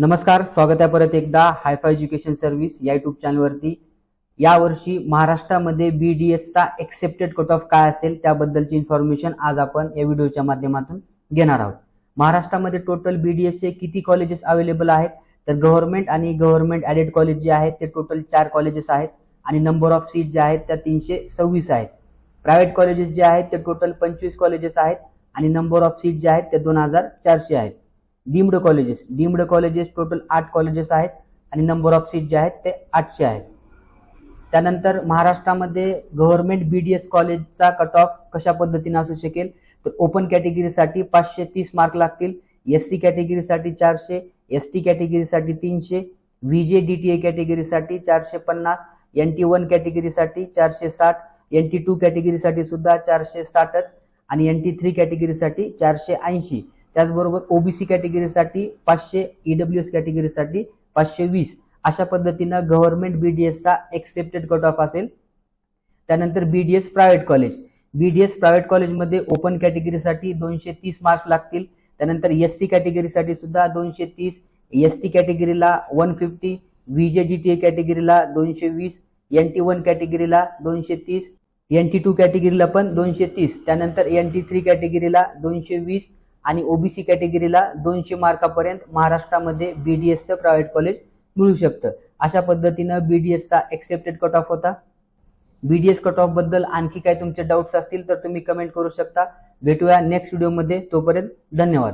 नमस्कार, स्वागत आहे परत एकदा हायफाय एज्युकेशन सर्व्हिस या युट्यूब चॅनलवरती। यावर्षी महाराष्ट्रामध्ये BDS चा एक्सेप्टेड कट ऑफ काय असेल त्याबद्दलची इन्फॉर्मेशन आज आपण या व्हिडिओच्या माध्यमातून घेणार आहोत। महाराष्ट्रामध्ये टोटल BDS चे किती कॉलेजेस अवेलेबल आहेत तर गव्हर्नमेंट आणि गव्हर्नमेंट ॲडेड कॉलेज जे आहेत ते टोटल 4 कॉलेजेस आहेत आणि नंबर ऑफ सीट जे आहेत त्या 326 आहेत। प्रायव्हेट कॉलेजेस जे आहेत ते टोटल 25 कॉलेजेस आहेत आणि नंबर ऑफ सीट जे आहेत ते 2400 आहेत। डीम्ड कॉलेजेस टोटल 8 कॉलेजेस आहेत आणि नंबर ऑफ सीट जे आहेत ते 800 आहेत। त्यानंतर महाराष्ट्रामध्ये गव्हर्नमेंट BDS कॉलेजचा कट ऑफ कशा पद्धतीने असू शकेल तर ओपन कॅटेगरीसाठी 530 मार्क लागतील, SC कॅटेगरीसाठी 400, ST कॅटेगरीसाठी 300, VJ DTA कॅटेगरीसाठी 450, NT1 कॅटेगरीसाठी 460, NT2 कॅटेगरीसाठी सुद्धा 460च आणि NT3 कॅटेगरीसाठी 480। त्याचबरोबर OBC कॅटेगरीसाठी 500, EWS कॅटेगरीसाठी 520 अशा पद्धतीने गव्हर्नमेंट BDS चा एक्सेप्टेड कट ऑफ असेल। त्यानंतर BDS प्रायव्हेट कॉलेजमध्ये ओपन कॅटेगरीसाठी 230 मार्क्स लागतील। त्यानंतर SC कॅटेगरीसाठी सुद्धा 230, ST कॅटेगरीला 150, VJ DTA कॅटेगरीला 220, NT1 कॅटेगरीला 230, NT2 कॅटेगरीला पण 230, त्यानंतर NT3 कॅटेगरीला 220 आणि OBC कॅटेगरीला 200 मार्कापर्यंत महाराष्ट्रामध्ये BDS चं प्रायव्हेट कॉलेज मिळू शकतं। अशा पद्धतीने BDS चा एक्सेप्टेड कट ऑफ होता। BDS कट ऑफ बद्दल आणखी काही तुमचे डाउट्स असतील तर तुम्ही कमेंट करू शकता। भेटूया नेक्स्ट व्हिडिओमध्ये, तोपर्यंत धन्यवाद।